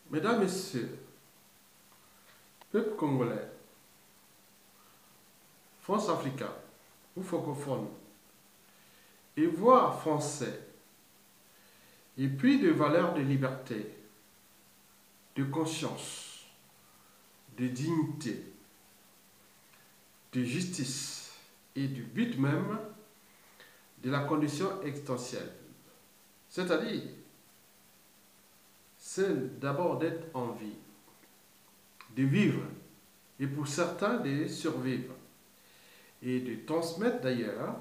Mesdames, Messieurs, peuple congolais, France africain ou francophone, et voix français, et puis de valeurs de liberté, de conscience, de dignité, de justice et du but même de la condition existentielle. C'est-à-dire, celle d'abord d'être en vie, de vivre, et pour certains de survivre, et de transmettre d'ailleurs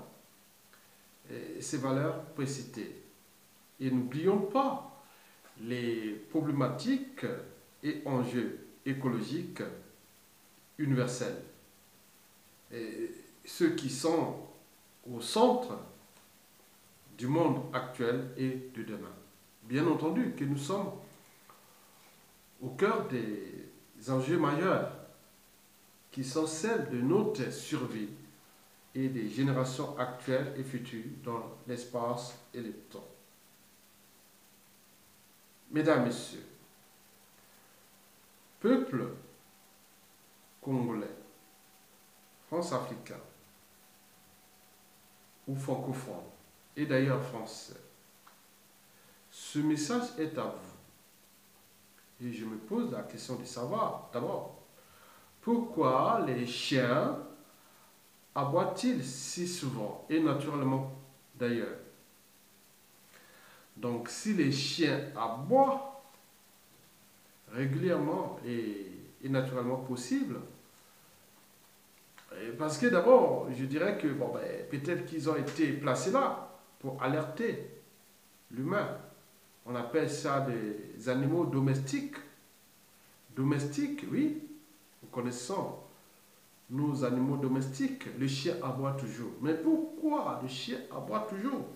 ces valeurs précitées. Et n'oublions pas les problématiques et enjeux écologiques universels, et ceux qui sont au centre du monde actuel et de demain. Bien entendu que nous sommes au cœur des enjeux majeurs qui sont celles de notre survie et des générations actuelles et futures dans l'espace et le temps. Mesdames, Messieurs, peuple congolais, France-africain ou francophone, et d'ailleurs français, ce message est à vous. Et je me pose la question de savoir, d'abord, pourquoi les chiens aboient-ils si souvent, et naturellement d'ailleurs? Donc, si les chiens aboient régulièrement et naturellement possible, parce que d'abord, je dirais que bon, peut-être qu'ils ont été placés là pour alerter l'humain. On appelle ça des animaux domestiques. Domestiques, oui, nous connaissons nos animaux domestiques. Le chien aboie toujours. Mais pourquoi le chien aboie toujours?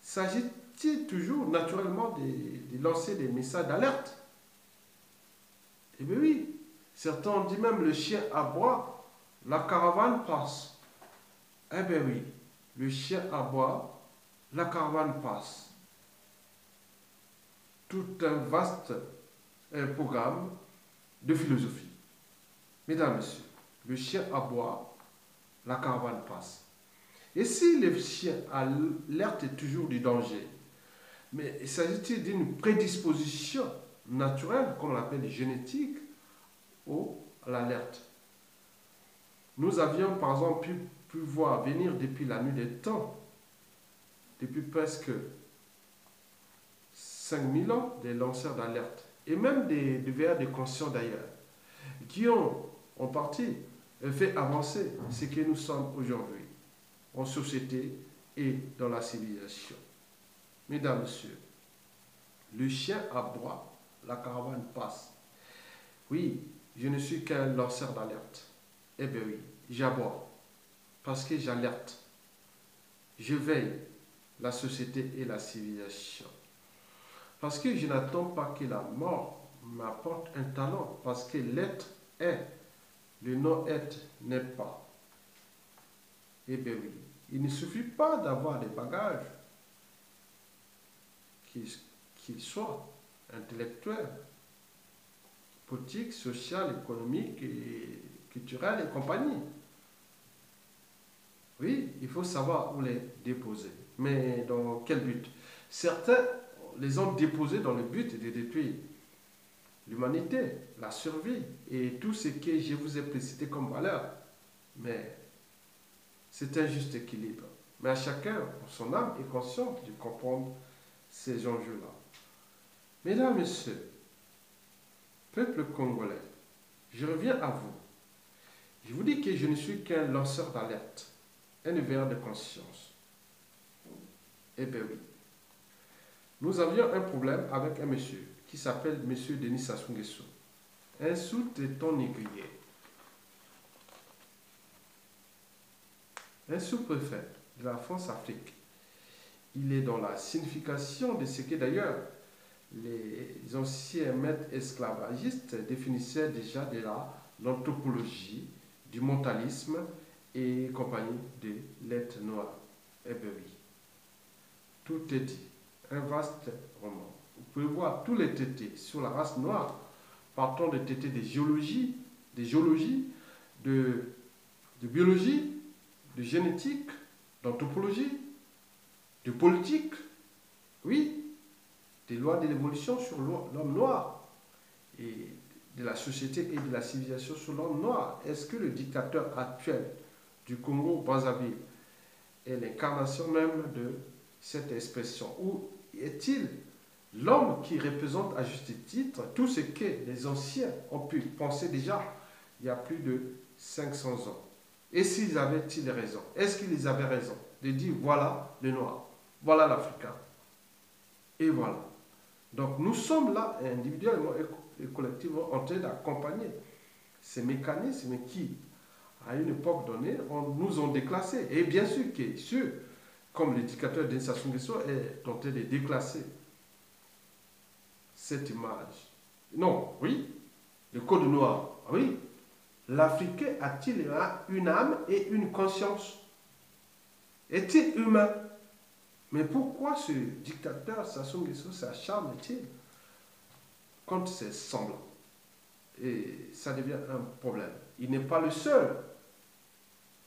S'agit-il toujours naturellement de lancer des messages d'alerte? Eh bien oui, certains ont dit même le chien aboie, la caravane passe. Eh bien oui, le chien aboie, la caravane passe. Tout un vaste programme de philosophie. Mesdames, Messieurs, le chien aboie, la caravane passe. Et si le chien alerte toujours du danger, mais s'agit-il d'une prédisposition naturelle, comme on l'appelle génétique, à l'alerte? Nous avions par exemple pu voir venir depuis la nuit des temps, depuis presque 5000 ans, des lanceurs d'alerte, et même des veilleurs de conscience d'ailleurs, qui ont en partie fait avancer ce que nous sommes aujourd'hui, en société et dans la civilisation. Mesdames, Messieurs, le chien aboie, la caravane passe. Oui, je ne suis qu'un lanceur d'alerte. Eh bien oui, j'aboie, parce que j'alerte. Je veille la société et la civilisation. Parce que je n'attends pas que la mort m'apporte un talent, parce que l'être est, le non-être n'est pas. Eh bien oui, il ne suffit pas d'avoir des bagages, qu'ils soient intellectuels, politiques, sociaux, économiques, et culturels et compagnie. Oui, il faut savoir où les déposer. Mais dans quel but? Certains les ont déposés dans le but de détruire l'humanité, la survie et tout ce que je vous ai précité comme valeur. Mais c'est un juste équilibre. Mais à chacun, son âme est consciente de comprendre ces enjeux-là. Mesdames, Messieurs, peuple congolais, je reviens à vous. Je vous dis que je ne suis qu'un lanceur d'alerte, un éveilleur de conscience. Eh bien oui. Nous avions un problème avec un monsieur qui s'appelle monsieur Denis Sassou Nguesso, un sous-traitant négrier, un sous-préfet de la France-Afrique. Il est dans la signification de ce que d'ailleurs les anciens maîtres esclavagistes définissaient déjà de l'anthropologie, du mentalisme et compagnie de l'être noir. Eh bien oui, tout est dit. Un vaste roman. vous pouvez voir tous les traités sur la race noire, partant des traités de géologie, de, de biologie, de génétique, d'anthropologie, de politique, oui, des lois de l'évolution sur l'homme noir et de la société et de la civilisation sur l'homme noir. Est-ce que le dictateur actuel du Congo-Brazzaville est l'incarnation même de cette expression? Ou est-il l'homme qui représente à juste titre tout ce que les anciens ont pu penser déjà il y a plus de 500 ans? Et s'ils avaient-ils raison? Est-ce qu'ils avaient raison de dire voilà le noir, voilà l'Africain, et voilà. Donc nous sommes là individuellement et collectivement en train d'accompagner ces mécanismes qui, à une époque donnée, nous ont déclassés. Et bien sûr que ceux, comme l'éducateur Denis Sassou Nguesso, est en train de déclasser cette image. Non, oui, le code noir, oui. L'Africain a-t-il une âme et une conscience? Est-il humain? Mais pourquoi ce dictateur Sassou Nguesso s'acharne-t-il contre ses semblants? Et ça devient un problème. Il n'est pas le seul.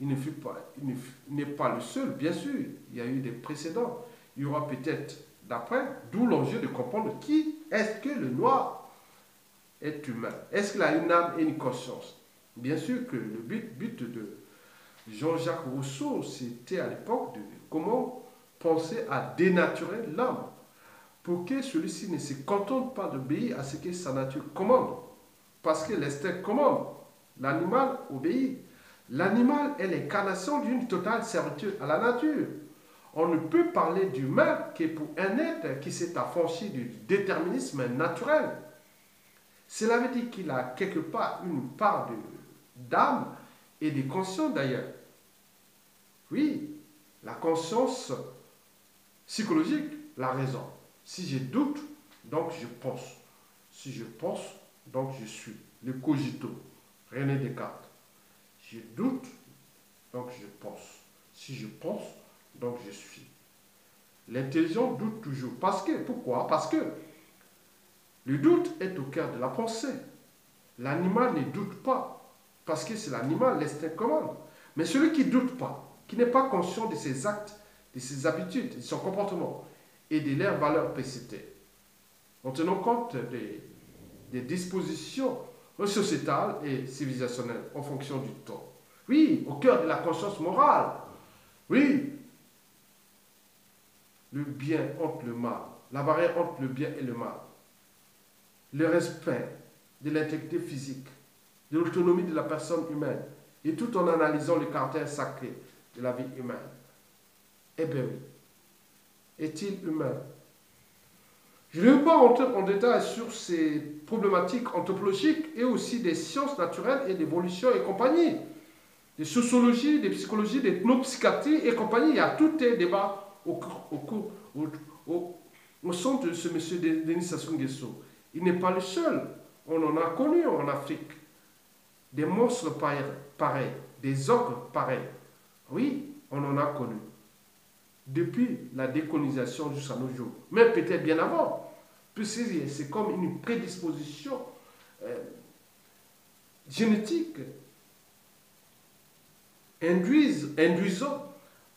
Il n'est pas le seul, bien sûr. Il y a eu des précédents. Il y aura peut-être d'après, d'où l'enjeu de comprendre qui est-ce que le noir est humain. Est-ce qu'il a une âme et une conscience? Bien sûr que le but de Jean-Jacques Rousseau, c'était à l'époque de comment penser à dénaturer l'homme pour que celui-ci ne se contente pas d'obéir à ce que sa nature commande. Parce que l'instinct commande. L'animal obéit. L'animal est l'incarnation d'une totale servitude à la nature. On ne peut parler d'humain que pour un être qui s'est affranchi du déterminisme naturel. Cela veut dire qu'il a quelque part une part d'âme et de conscience d'ailleurs. Oui, la conscience psychologique, la raison. Si je doute, donc je pense. Si je pense, donc je suis. Le cogito, René Descartes. Je doute, donc je pense. Si je pense, donc je suis. L'intelligent doute toujours. Parce que, pourquoi? Parce que le doute est au cœur de la pensée. L'animal ne doute pas. Parce que c'est l'animal, l'instinct commande. Mais celui qui ne doute pas, qui n'est pas conscient de ses actes, de ses habitudes, de son comportement et de leurs valeurs précitées, en tenant compte des dispositions sociétales et civilisationnelles en fonction du temps. Oui, au cœur de la conscience morale. Oui, le bien entre le mal, la barrière entre le bien et le mal, le respect de l'intégrité physique, de l'autonomie de la personne humaine, et tout en analysant le caractère sacré de la vie humaine. Eh bien oui, est-il humain? Je ne vais pas rentrer en détail sur ces problématiques anthropologiques et aussi des sciences naturelles et d'évolution et compagnie, de sociologie, de psychologie, d'ethnopsychiatrie et compagnie. Il y a tout un débat au centre de ce monsieur Denis Sassou Nguesso. Il n'est pas le seul. On en a connu en Afrique. Des monstres pareils, des ogres pareils. Oui, on en a connu. Depuis la décolonisation jusqu'à nos jours. Mais peut-être bien avant. Puisque c'est comme une prédisposition génétique induisant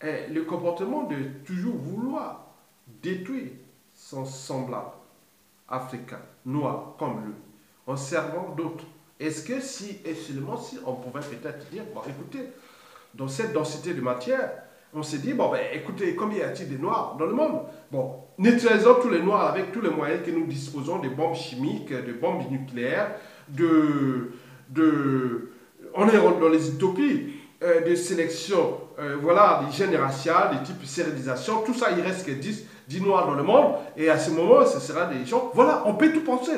le comportement de toujours vouloir détruire son semblable africain, noir comme lui, en servant d'autres. Est-ce que si, et seulement si, on pouvait peut-être dire, bon écoutez, dans cette densité de matière, on s'est dit, bon ben écoutez, combien y a-t-il de noirs dans le monde? Bon, neutralisons tous les noirs avec tous les moyens que nous disposons, des bombes chimiques, de bombes nucléaires, on est dans les utopies de sélection, voilà, des gènes raciales, des types de stérilisation, tout ça, il reste que 10 noirs dans le monde, et à ce moment, ce sera des gens, voilà, on peut tout penser.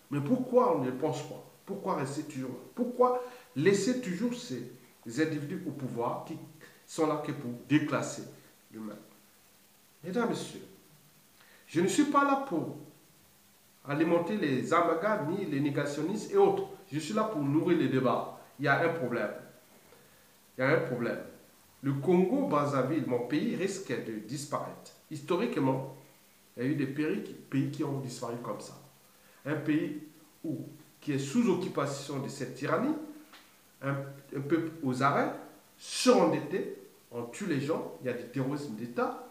Mais pourquoi on ne pense pas? Pourquoi rester toujours? Pourquoi laisser toujours ces individus au pouvoir qui sont là que pour déclasser l'humain? Mesdames, Messieurs, je ne suis pas là pour alimenter les amalgames ni les négationnistes et autres. Je suis là pour nourrir les débats. Il y a un problème. Il y a un problème. Le Congo-Brazzaville, mon pays, risque de disparaître. Historiquement, Il y a eu des pays qui ont disparu comme ça. Un pays qui est sous occupation de cette tyrannie, un peuple aux arrêts, surendetté, on tue les gens, il y a du terrorisme d'État.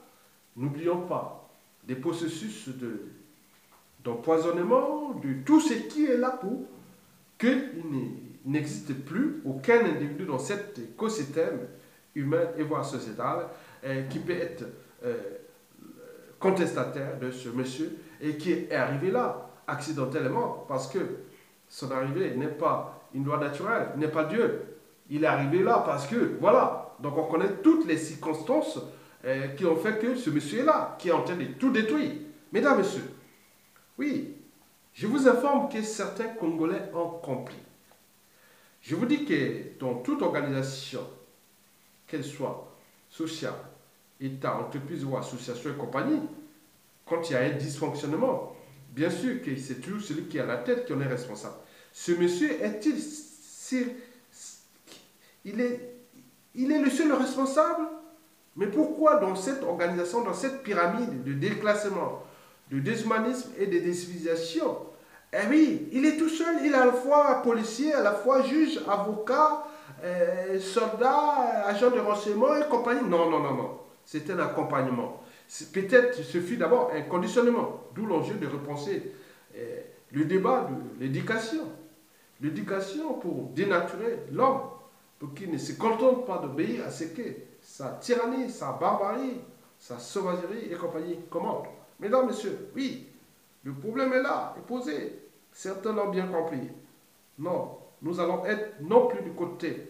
N'oublions pas des processus d'empoisonnement, de tout ce qui est là pour qu'il n'existe plus aucun individu dans cet écosystème humain et voire sociétal qui peut être contestataire de ce monsieur et qui est arrivé là accidentellement parce que son arrivée n'est pas une loi naturelle, n'est pas Dieu. Il est arrivé là parce que, voilà, donc on connaît toutes les circonstances qui ont fait que ce monsieur est là, qui est en train de tout détruire. Mesdames, messieurs, oui, je vous informe que certains Congolais ont compris. Je vous dis que dans toute organisation, qu'elle soit sociale, État, entreprise ou association et compagnie, quand il y a un dysfonctionnement, bien sûr que c'est toujours celui qui est à la tête qui en est responsable. Ce monsieur est-il... Il est le seul responsable? Mais pourquoi dans cette organisation, dans cette pyramide de déclassement, de déshumanisme et de décivilisation, eh oui, il est tout seul, il est à la fois policier, à la fois juge, avocat, soldat, agent de renseignement et compagnie. Non, non, non, non. C'est un accompagnement. Peut-être ce fut d'abord un conditionnement, d'où l'enjeu de repenser le débat de l'éducation. L'éducation pour dénaturer l'homme, pour qu'il ne se contente pas d'obéir à ce que sa tyrannie, sa barbarie, sa sauvagerie et compagnie commandent. Mesdames, messieurs, oui, le problème est là, est posé. Certains l'ont bien compris. Non, nous allons être non plus du côté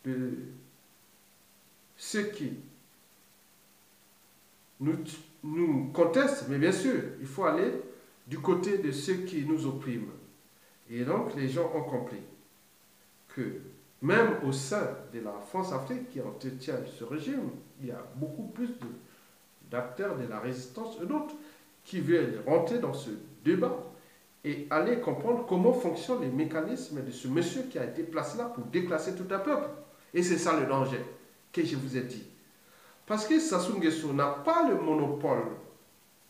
de ceux qui nous contestent, mais bien sûr, il faut aller du côté de ceux qui nous oppriment. Et donc, les gens ont compris que même au sein de la France-Afrique qui entretient ce régime, il y a beaucoup plus d'acteurs de la résistance et d'autres qui veulent rentrer dans ce débat et aller comprendre comment fonctionnent les mécanismes de ce monsieur qui a été placé là pour déclasser tout un peuple. Et c'est ça le danger que je vous ai dit. Parce que Sassou Nguesso n'a pas le monopole,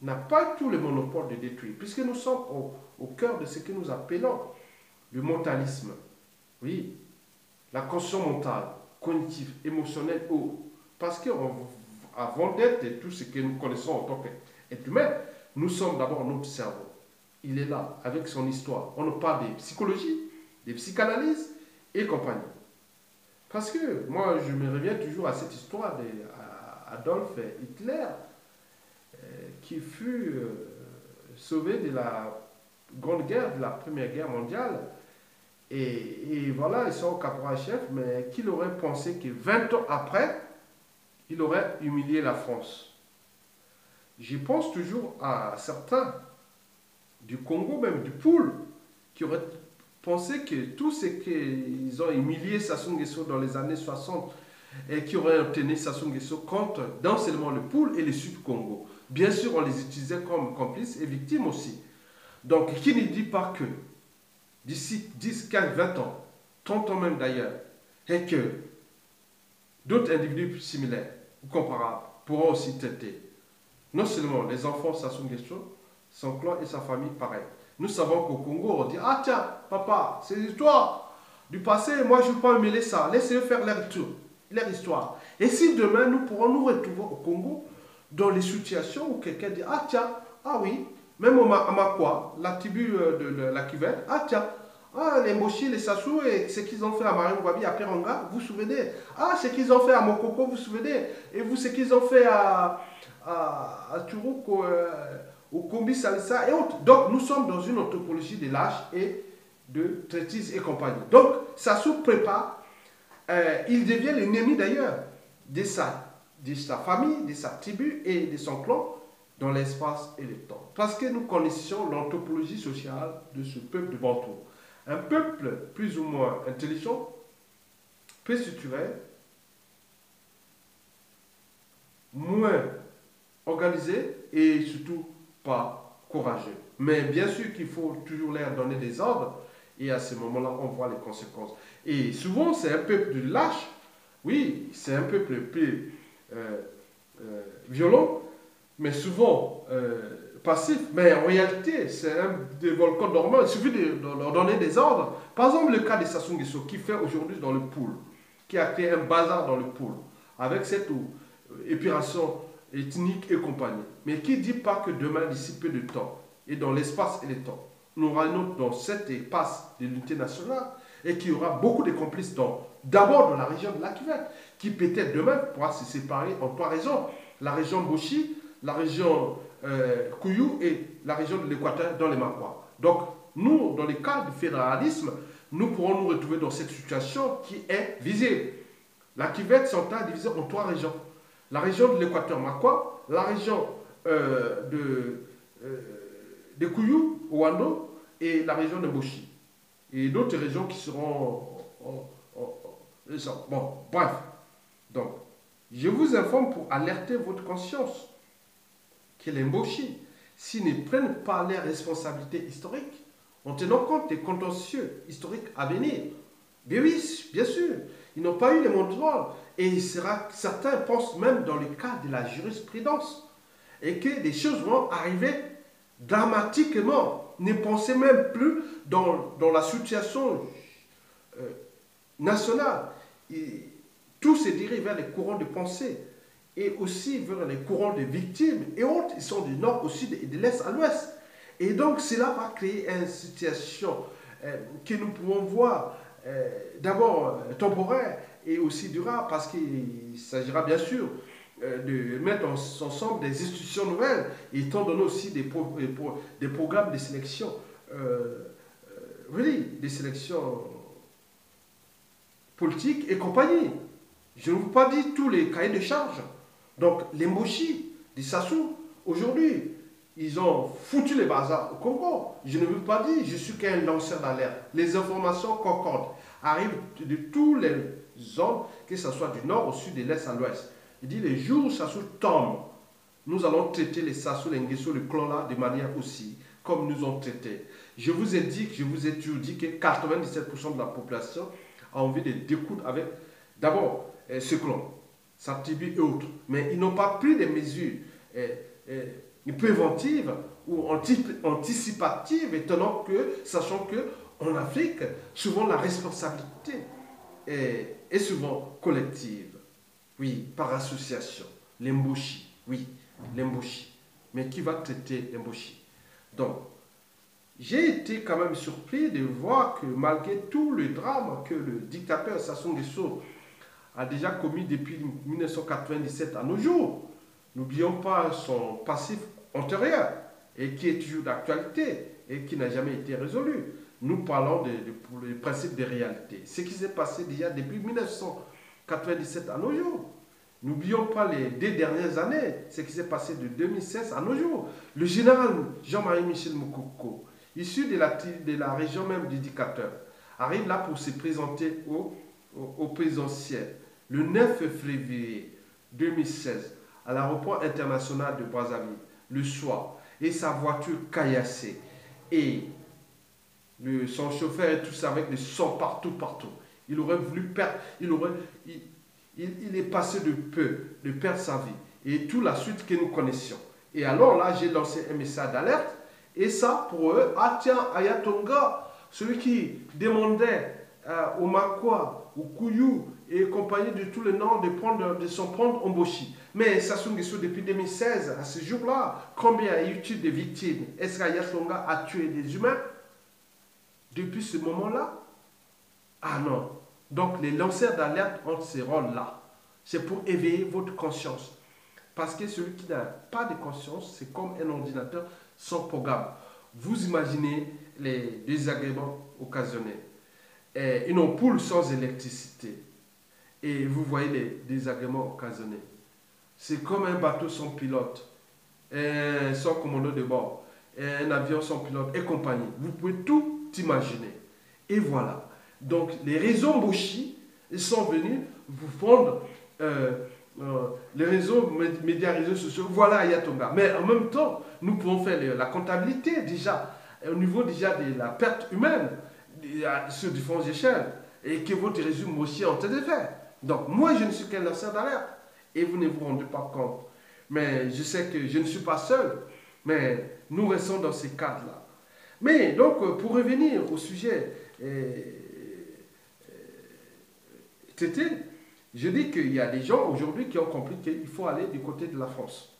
n'a pas tout le monopole de détruire, puisque nous sommes au cœur de ce que nous appelons le mentalisme. Oui, la conscience mentale, cognitive, émotionnelle, parce qu'avant d'être tout ce que nous connaissons en tant qu'être humain, nous sommes d'abord notre cerveau. Il est là, avec son histoire. On nous parle des psychologies, des psychanalyses et compagnie. Parce que moi, je me reviens toujours à cette histoire d'Adolf Hitler, qui fut sauvé de la Grande Guerre, de la Première Guerre mondiale. Et voilà, ils sont au caporal-chef, mais qu'il aurait pensé que 20 ans après, il aurait humilié la France. Je pense toujours à certains du Congo, même du Poul, qui auraient pensé que tout ce qu'ils ont humilié Sassou Nguesso dans les années 60 et qui auraient obtenu Sassou Nguesso contre non seulement le Poul et le Sud-Congo. Bien sûr, on les utilisait comme complices et victimes aussi. Donc, qui ne dit pas que d'ici 10, 15, 20 ans, 30 ans même d'ailleurs, et que d'autres individus similaires ou comparables pourront aussi traiter non seulement les enfants Sassou Nguesso, son clan et sa famille pareil. Nous savons qu'au Congo, on dit « Ah tiens, papa, c'est l'histoire du passé, moi je ne veux pas mêler ça, laissez-eux faire leur histoire. » Et si demain, nous pourrons nous retrouver au Congo dans les situations où quelqu'un dit « Ah tiens, ah oui, même à Makwa, la tribu de la Cuvette, ah tiens, ah, les Moshi, les Sassou, et ce qu'ils ont fait à Maringouabi, à Peranga, vous vous souvenez? Ah, ce qu'ils ont fait à Mokoko, vous vous souvenez? Et vous, ce qu'ils ont fait à Turuk, au Kombi Salissa et autres. Donc, nous sommes dans une anthropologie de lâche et de traitise et compagnie. Donc, Sassou prépare, il devient l'ennemi d'ailleurs de sa famille, de sa tribu et de son clan dans l'espace et le temps. Parce que nous connaissons l'anthropologie sociale de ce peuple de Bantou. Un peuple plus ou moins intelligent, peu structuré, moins organisé et surtout pas courageux. Mais bien sûr qu'il faut toujours leur donner des ordres et à ce moment-là, on voit les conséquences. Et souvent, c'est un peuple de lâche. Oui, c'est un peuple plus violent, mais souvent passif. Mais en réalité, c'est un des volcans dormants. Il suffit de leur donner des ordres. Par exemple, le cas de Sassou Nguesso, qui fait aujourd'hui dans le pool, qui a créé un bazar dans le pool, avec cette épuration ethnique et compagnie. Mais qui ne dit pas que demain, d'ici peu de temps, et dans l'espace et le temps, nous aurons dans cet espace de l'unité nationale, et qu'il y aura beaucoup de complices d'abord dans la région de Lac-Vert, qui peut-être demain pourra se séparer en trois régions. La région Boshi, la région Kouyou et la région de l'Équateur dans les Marois. Donc, nous, dans le cas du fédéralisme, nous pourrons nous retrouver dans cette situation qui est visible. La Kivette centrale est divisée en trois régions. La région de l'Équateur Makwa, la région de Kouyou, Ouando, et la région de Boshi. Et d'autres régions qui seront bon, bref. Donc, je vous informe pour alerter votre conscience que les Mboshi, s'ils ne prennent pas leurs responsabilités historiques, en tenant compte des contentieux historiques à venir, bien oui, bien sûr, ils n'ont pas eu les montrants. Et certains pensent même dans le cas de la jurisprudence, et que des choses vont arriver dramatiquement. Ne pensez même plus dans la situation nationale. Et tout se dirige vers les courants de pensée et aussi vers les courants de victimes et autres. Ils sont du nord au sud et de l'est à l'ouest. Et donc cela va créer une situation que nous pouvons voir d'abord temporaire et aussi durable, parce qu'il s'agira bien sûr de mettre ensemble des institutions nouvelles, étant donné aussi des programmes de sélection, des sélections politiques et compagnie. Je ne vous ai pas dit tous les cahiers de charges. Donc, les Mboshi, les Sassou, aujourd'hui, ils ont foutu les bazars au Congo. Je ne veux pas dire, je suis qu'un lanceur d'alerte. Les informations concordent, arrivent de tous les zones, que ce soit du nord au sud, de l'est à l'ouest. Il dit, les jours où Sassou tombe, nous allons traiter les Sassou, les Nguesso, le clan là, de manière aussi, comme nous ont traité. Je vous ai toujours dit que 97% de la population a envie de découdre avec, d'abord, ce clan, sa tribu et autres. Mais ils n'ont pas pris des mesures préventives ou anticipatives, sachant que en Afrique, souvent la responsabilité est souvent collective. Oui, par association. Les Mboshi, oui, les Mboshi. Mais qui va traiter les Mboshi? Donc, j'ai été quand même surpris de voir que malgré tout le drame que le dictateur Sassou Nguesso a déjà commis depuis 1997 à nos jours, n'oublions pas son passif antérieur et qui est toujours d'actualité et qui n'a jamais été résolu. Nous parlons du principe de réalité. Ce qui s'est passé déjà depuis 1997 à nos jours. N'oublions pas les 2 dernières années, ce qui s'est passé de 2016 à nos jours. Le général Jean-Marie Michel Moukoko, issu de la région même du dictateur, arrive là pour se présenter au présidentiel le 9 février 2016 à l'aéroport international de Brazzaville, le soir, et sa voiture caillassée, et son chauffeur et tout ça avec du sang partout. Il aurait voulu perdre, il est passé de perdre sa vie, et toute la suite que nous connaissions. Et alors là, j'ai lancé un message d'alerte, et ça, pour eux, ah tiens, Ayatonga, celui qui demandait au Makwa, au Kouyou et compagnie de tous les noms de s'en prendre en Mboshi. Mais Sassou Nguesso, depuis 2016, à ce jour-là, combien y a-t-il de victimes? Est-ce qu'Ayatonga a tué des humains depuis ce moment-là? Ah non. Donc les lanceurs d'alerte ont ce rôle-là. C'est pour éveiller votre conscience. Parce que celui qui n'a pas de conscience, c'est comme un ordinateur sans programme. Vous imaginez les désagréments occasionnels. Une ampoule sans électricité. Et vous voyez les désagréments occasionnels. C'est comme un bateau sans pilote, sans commandant de bord, un avion sans pilote et compagnie. Vous pouvez tout imaginer. Et voilà. Donc les réseaux Mboshi sont venus vous prendre les réseaux médias, réseaux sociaux. Voilà Ayatonga. Mais en même temps, nous pouvons faire la comptabilité déjà, au niveau déjà de la perte humaine sur différentes échelles, et que votre résumé aussi en train de faire. Donc moi je ne suis qu'un lanceur d'alerte, et vous ne vous rendez pas compte Mais je sais que je ne suis pas seul, mais nous restons dans ces cadres-là. Mais donc, pour revenir au sujet, Tété, je dis qu'il y a des gens aujourd'hui qui ont compris qu'il faut aller du côté de la France.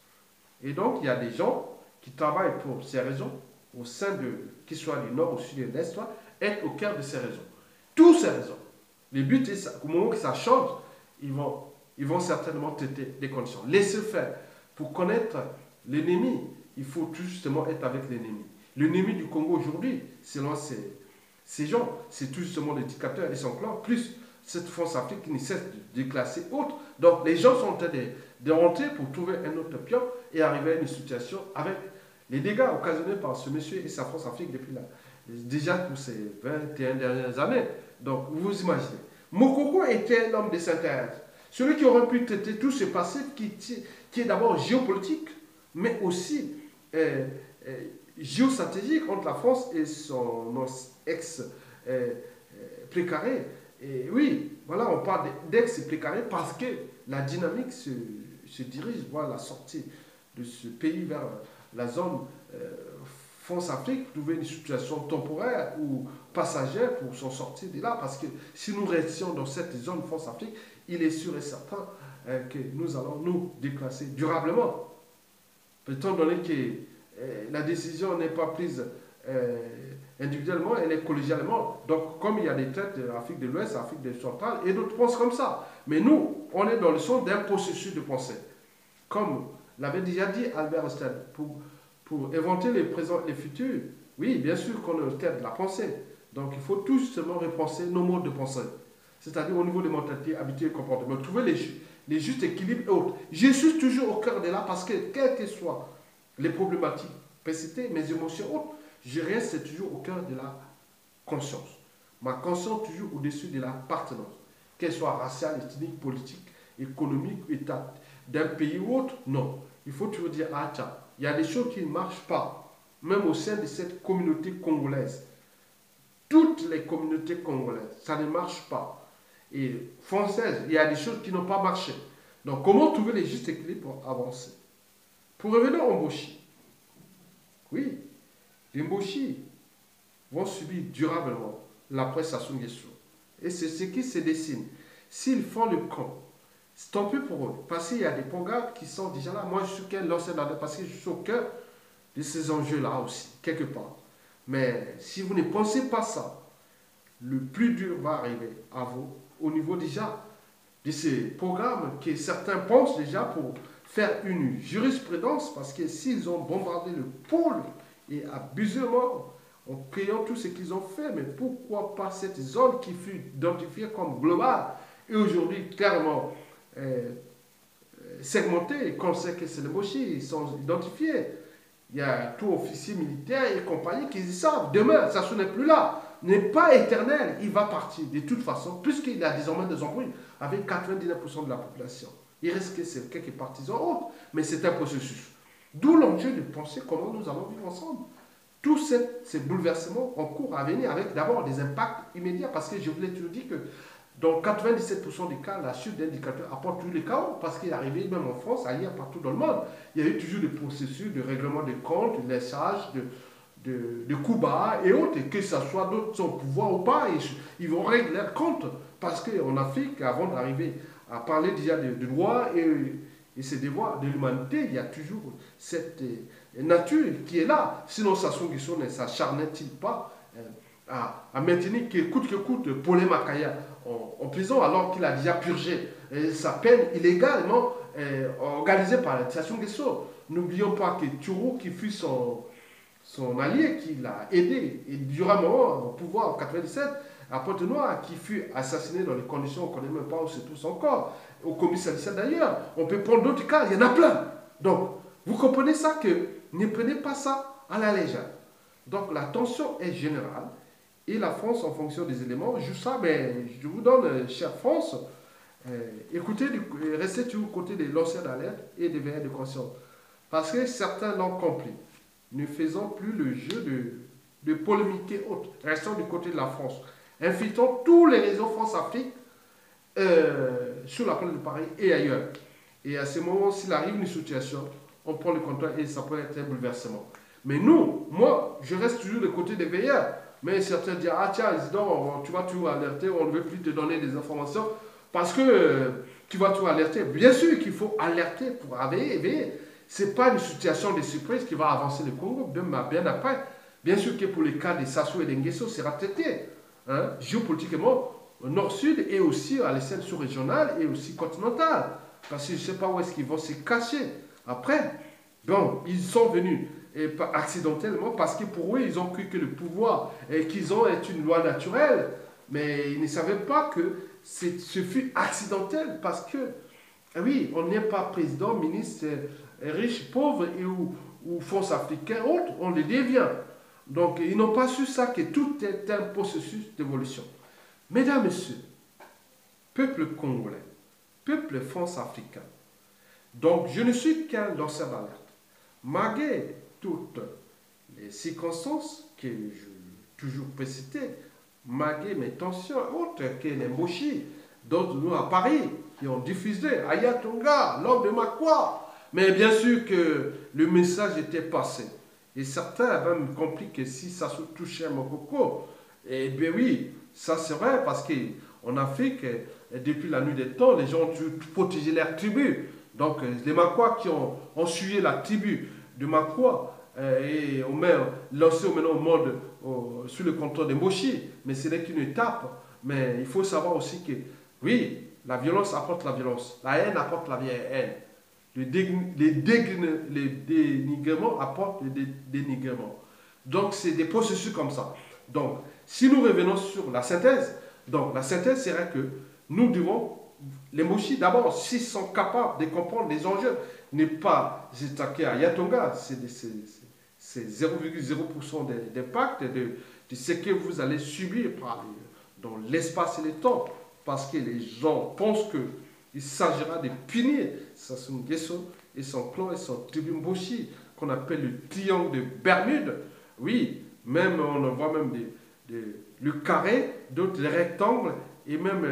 Et donc, il y a des gens qui travaillent pour ces raisons, au sein de, qu'ils soient du nord, au sud et de l'est, être au cœur de ces raisons. Toutes ces raisons. Le but est, au moment que ça change, ils vont certainement traiter des conditions. Laissez faire. Pour connaître l'ennemi, il faut tout justement être avec l'ennemi. L'ennemi du Congo aujourd'hui, selon ces gens, c'est tout justement les dictateurs et son clan, plus cette France-Afrique qui ne cesse de déclasser autre. Donc les gens sont en train de rentrer pour trouver un autre pion et arriver à une situation avec les dégâts occasionnés par ce monsieur et sa France-Afrique depuis là. Déjà pour ces 21 dernières années. Donc vous imaginez. Mokoko était l'homme de synthèse. Celui qui aurait pu traiter tout ce passé qui est d'abord géopolitique, mais aussi géostratégique entre la France et son ex-précaré. Et oui, voilà, on parle d'ex-précaré parce que la dynamique se dirige vers la sortie de ce pays vers la zone France-Afrique, trouver une situation temporaire ou passagère pour s'en sortir de là. Parce que si nous restions dans cette zone France-Afrique, il est sûr et certain que nous allons nous déclasser durablement. Étant donné que la décision n'est pas prise individuellement, elle est collégialement. Donc, comme il y a des têtes de l'Afrique de l'Ouest, l'Afrique centrale, et d'autres pensent comme ça. Mais nous, on est dans le son d'un processus de pensée. Comme l'avait déjà dit Albert Einstein, pour inventer les présents et les futurs, oui, bien sûr qu'on est au tête de la pensée. Donc, il faut tout justement repenser nos modes de pensée. C'est-à-dire au niveau des mentalités, habitudes et comportements. Trouver les justes équilibres et autres. Je suis toujours au cœur de là parce que, quelles que soient les problématiques précitées, mes émotions autres, je reste toujours au cœur de la conscience. Ma conscience toujours au-dessus de l'appartenance. Qu'elle soit raciale, ethnique, politique, économique, état d'un pays ou autre, non. Il faut toujours dire, ah tiens, il y a des choses qui ne marchent pas, même au sein de cette communauté congolaise. Toutes les communautés congolaises, ça ne marche pas. Et françaises, il y a des choses qui n'ont pas marché. Donc, comment trouver les justes équilibres pour avancer? Pour revenir au Mboshi, oui, les Mboshi vont subir durablement l'après Sassou Nguesso. Et c'est ce qui se dessine. S'ils font le camp, c'est tant pis pour eux. Parce qu'il y a des programmes qui sont déjà là. Moi, je suis qu'un lanceur d'alerte parce que je suis au cœur de ces enjeux-là aussi, quelque part. Mais si vous ne pensez pas ça, le plus dur va arriver à vous au niveau déjà de ces programmes que certains pensent déjà pour faire une jurisprudence parce que s'ils ont bombardé le pôle et abusément en créant tout ce qu'ils ont fait, mais pourquoi pas cette zone qui fut identifiée comme globale et aujourd'hui clairement segmentée, qu'on sait que c'est les Mboshi, ils sont identifiés. Il y a tout officier militaire et compagnie qui savent, demain, ça n'est plus là, n'est pas éternel, il va partir de toute façon, puisqu'il a désormais des embrouilles avec 99% de la population. Il reste que c'est quelques partisans autres, mais c'est un processus. D'où l'enjeu de penser comment nous allons vivre ensemble. Tous ces bouleversements en cours à venir avec d'abord des impacts immédiats, parce que je voulais te dire que dans 97% des cas, la chute d'indicateurs apporte tous les chaos, parce qu'il est arrivé même en France, ailleurs, partout dans le monde. Il y a eu toujours des processus de règlement des comptes, de laissage, de coups bas et autres, et que ce soit d'autres au pouvoir ou pas, ils vont régler leurs comptes. Parce qu'en Afrique, avant d'arriver à parler déjà de droits et ces devoirs de l'humanité, il y a toujours cette nature qui est là. Sinon, Sassou Nguesso ne s'acharnait-il pas à maintenir coûte que coûte Paulé Makaya en prison alors qu'il a déjà purgé sa peine illégalement organisée par Sassou Nguesso. N'oublions pas que Tourou, qui fut son allié, qui l'a aidé et durablement au pouvoir en 97, à Pointe-Noire, qui fut assassiné dans les conditions qu'on ne connaît même pas où se trouve son corps, au commissariat d'ailleurs. On peut prendre d'autres cas, il y en a plein. Donc, vous comprenez ça que ne prenez pas ça à la légère. Donc, la tension est générale. Et la France, en fonction des éléments, joue ça, mais je vous donne, chère France, écoutez, restez toujours côté des lanceurs d'alerte et des veilleurs de conscience. Parce que certains l'ont compris. Ne faisons plus le jeu de polémiquer autres. Restons du côté de la France. Infiltrons tous les réseaux France-Afrique sur la planète de Paris et ailleurs. Et à ce moment, s'il arrive une situation, on prend le contrôle et ça peut être un bouleversement. Mais nous, moi, je reste toujours du côté des veilleurs. Mais certains disent, ah tiens, Isidore, tu vas tout alerter, on ne veut plus te donner des informations parce que tu vas tout alerter. Bien sûr qu'il faut alerter pour veiller. Ce n'est pas une situation de surprise qui va avancer le Congo, bien après. Bien sûr que pour le cas de Sassou et d'Nguesso, sera traité géopolitiquement au nord-sud et aussi à l'échelle sous-régionale et aussi continentale. Parce que je ne sais pas où est-ce qu'ils vont se cacher. Après, bon, ils sont venus et pas accidentellement parce que pour eux, ils ont cru que le pouvoir qu'ils ont est une loi naturelle. Mais ils ne savaient pas que ce fut accidentel parce que, oui, on n'est pas président, ministre, riche, pauvre ou fonds africain, autre, on le devient. Donc, ils n'ont pas su ça, que tout est un processus d'évolution. Mesdames, Messieurs, peuple congolais, peuple france-africain, donc je ne suis qu'un lanceur d'alerte. Malgré toutes les circonstances que je toujours précité, malgré mes tensions autres que les mochis, d'autres nous à Paris, qui ont diffusé Ayatonga, l'homme de Makwa. Mais bien sûr que le message était passé. Et certains avaient même compris que si ça se touchait à Mokoko, eh bien oui, ça c'est vrai parce qu'en Afrique, depuis la nuit des temps, les gens ont protégé leurs tribus. Donc les Makwa qui ont suivi la tribu de Makwa et ont lancé maintenant au monde sous le contrôle des Moshi. Mais ce n'est qu'une étape. Mais il faut savoir aussi que oui, la violence apporte la violence. La haine apporte la haine. Le dénigrement apporte le dénigrement. Donc, c'est des processus comme ça. Donc, si nous revenons sur la synthèse, donc la synthèse serait que nous devons, les Moshi, d'abord, s'ils sont capables de comprendre les enjeux, ne pas s'attaquer à Yatonga, c'est 0,0% d'impact de ce que vous allez subir dans l'espace et le temps, parce que les gens pensent que il s'agira de punir Sassou Nguesso et son clan et son tribu Mboshi, qu'on appelle le triangle de Bermude. Oui, même on en voit même le carré, d'autres les rectangles et même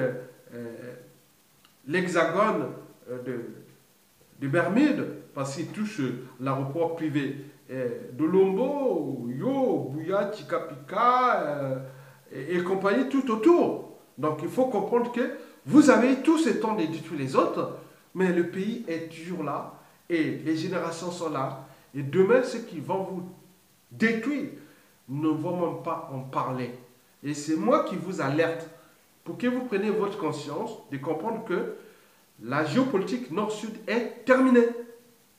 l'hexagone de Bermude, parce qu'il touche l'aéroport privé de Lombo, Yo, Bouya, Chikapika et compagnie tout autour. Donc il faut comprendre que vous avez tout ce temps de détruire les autres, mais le pays est toujours là et les générations sont là. Et demain, ceux qui vont vous détruire ne vont même pas en parler. Et c'est moi qui vous alerte pour que vous preniez votre conscience de comprendre que la géopolitique nord-sud est terminée.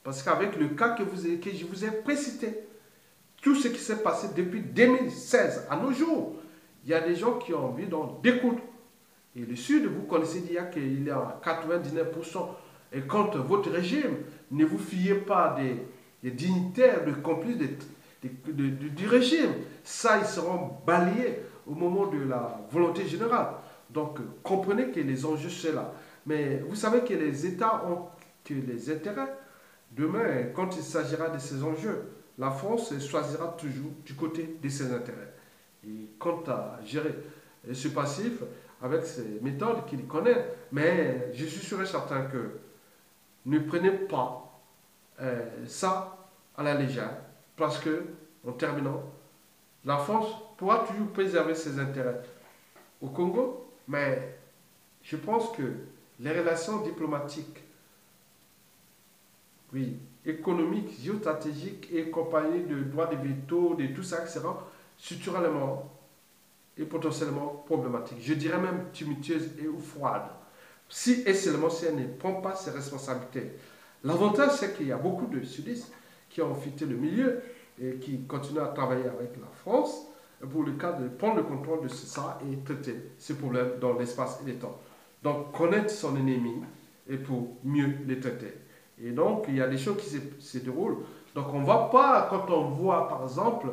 Parce qu'avec le cas que je vous ai précité, tout ce qui s'est passé depuis 2016 à nos jours, il y a des gens qui ont envie d'en découdre. Et le Sud, vous connaissez déjà qu'il y a 99%. Et contre votre régime, ne vous fiez pas des dignitaires, des complices du régime. Ça, ils seront balayés au moment de la volonté générale. Donc, comprenez que les enjeux sont là. Mais vous savez que les États ont que les intérêts. Demain, quand il s'agira de ces enjeux, la France choisira toujours du côté de ses intérêts. Et quant à gérer ce passif, avec ces méthodes qu'il connaît, mais je suis sûr et certain que ne prenez pas ça à la légère, parce que, en terminant, la France pourra toujours préserver ses intérêts au Congo, mais je pense que les relations diplomatiques, oui, économiques, géostratégiques et compagnie de droits de veto, de tout ça, sera structurellement et potentiellement problématique. Je dirais même tumultueuse et ou froide. Si et seulement si elle ne prend pas ses responsabilités. L'avantage, c'est qu'il y a beaucoup de sudistes qui ont fité le milieu et qui continuent à travailler avec la France pour le cas de prendre le contrôle de ça et traiter ces problèmes dans l'espace et le temps. Donc, connaître son ennemi et pour mieux les traiter. Et donc, il y a des choses qui se déroulent. Donc, on ne va pas, quand on voit, par exemple,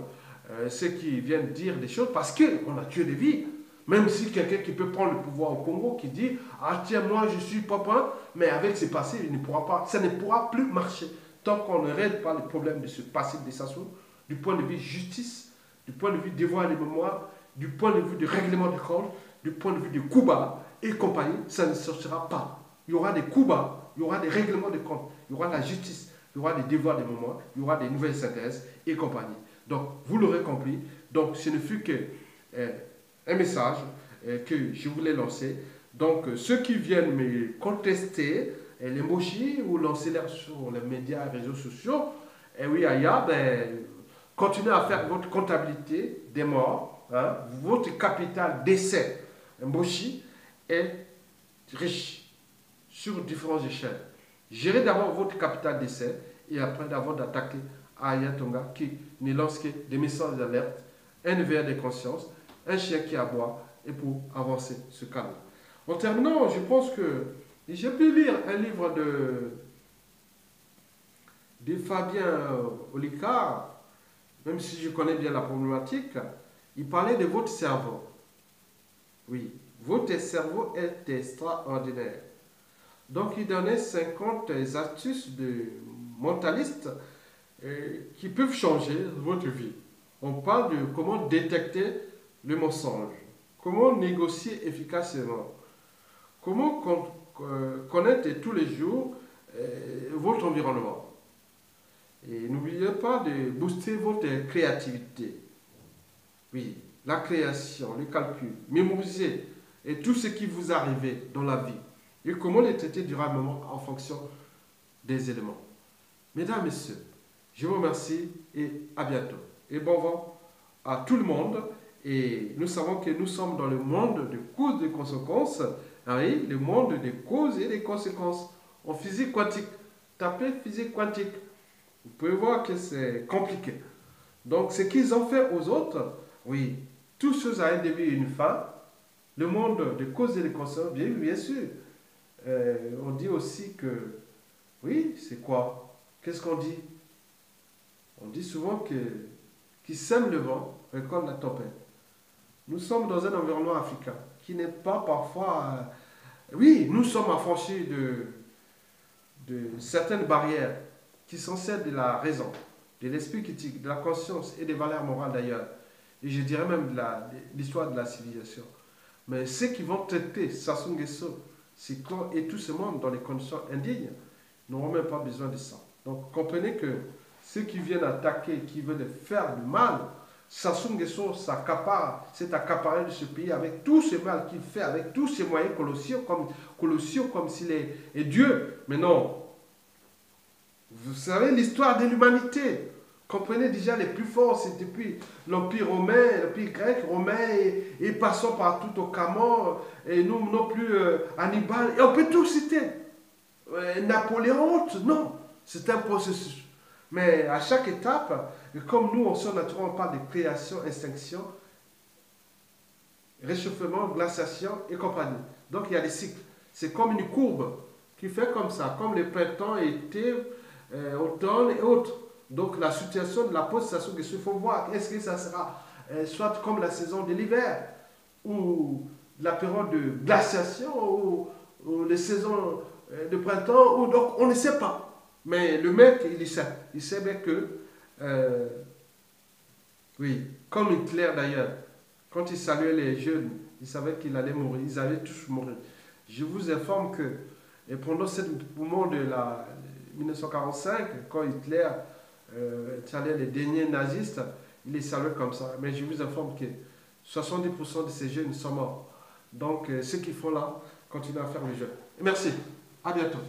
ceux qui viennent dire des choses, parce qu'on a tué des vies. Même si quelqu'un qui peut prendre le pouvoir au Congo, qui dit « Ah tiens, moi je suis papa », mais avec ce passé, il ne pourra pas, ça ne pourra plus marcher tant qu'on ne règle pas le problème de ce passé de Sassou, du point de vue justice, du point de vue devoir de mémoire, du point de vue de règlement de compte, du point de vue de Cuba et compagnie, ça ne sortira pas. Il y aura des coups bas il y aura des règlements de compte, il y aura la justice, il y aura des devoirs des moments, il y aura des nouvelles synthèses et compagnie. Donc, vous l'aurez compris. Donc, ce ne fut que un message que je voulais lancer. Donc, ceux qui viennent me contester l'emoji ou lancer l'air sur les médias et réseaux sociaux, et oui, Aya, ben, continuez à faire votre comptabilité des morts, hein, votre capital d'essai, Mboshi, est riche sur différentes échelles. Gérez d'abord votre capital d'essai et après d'abord d'attaquer Aya Tonga qui ne lance que des messages d'alerte, un éveil des consciences, un chien qui aboie et pour avancer ce cadre. En terminant, je pense que j'ai pu lire un livre de Fabien Olicard, même si je connais bien la problématique. Il parlait de votre cerveau. Oui, votre cerveau est extraordinaire. Donc, il donnait 50 astuces de mentalistes qui peuvent changer votre vie. On parle de comment détecter le mensonge, comment négocier efficacement, comment connaître tous les jours votre environnement. Et n'oubliez pas de booster votre créativité. Oui, la création, le calcul, mémoriser et tout ce qui vous arrive dans la vie. Et comment les traiter durablement en fonction des éléments. Mesdames, Messieurs, je vous remercie et à bientôt. Et bon vent à tout le monde. Et nous savons que nous sommes dans le monde de causes et de conséquences. Oui, le monde des causes et des conséquences. En physique quantique, tapez physique quantique. Vous pouvez voir que c'est compliqué. Donc, ce qu'ils ont fait aux autres, oui, tout chose a un début et une fin. Le monde des causes et des conséquences, bien sûr. On dit aussi que, oui, c'est quoi? Qu'est-ce qu'on dit? On dit souvent que qui sème le vent récolte la tempête. Nous sommes dans un environnement africain qui n'est pas parfois... oui, nous sommes affranchis de certaines barrières qui sont celles de la raison, de l'esprit critique, de la conscience et des valeurs morales d'ailleurs. Et je dirais même de l'histoire de la civilisation. Mais ceux qui vont traiter Sassou Nguesso, ses clans et tout ce monde dans les conditions indignes n'auront même pas besoin de ça. Donc comprenez que ceux qui viennent attaquer, qui veulent faire du mal, Sassou Nguesso s'est accaparé de ce pays avec tout ce mal qu'il fait, avec tous ses moyens colossaux comme s'il est Dieu. Mais non. Vous savez l'histoire de l'humanité. Comprenez déjà les plus forts, c'est depuis l'Empire romain, l'Empire grec, romain, et passons par tout au Camon, et nous non plus Hannibal, et on peut tout citer. Napoléon, non, c'est un processus. Mais à chaque étape, comme nous, on sort naturellement, on parle de création, extinction, réchauffement, glaciation et compagnie. Donc il y a des cycles. C'est comme une courbe qui fait comme ça, comme le printemps, été, automne et autres. Donc la situation de la post-station, il faut voir, est-ce que ça sera soit comme la saison de l'hiver, ou la période de glaciation, ou les saisons de printemps, ou donc on ne sait pas. Mais le mec, il sait bien que, oui, comme Hitler d'ailleurs, quand il saluait les jeunes, il savait qu'il allait mourir, ils allaient tous mourir. Je vous informe que, et pendant ce moment de 1945, quand Hitler saluait les derniers nazistes, il les saluait comme ça. Mais je vous informe que 70% de ces jeunes sont morts. Donc, ceux qui font là, continuent à faire le jeu. Merci, à bientôt.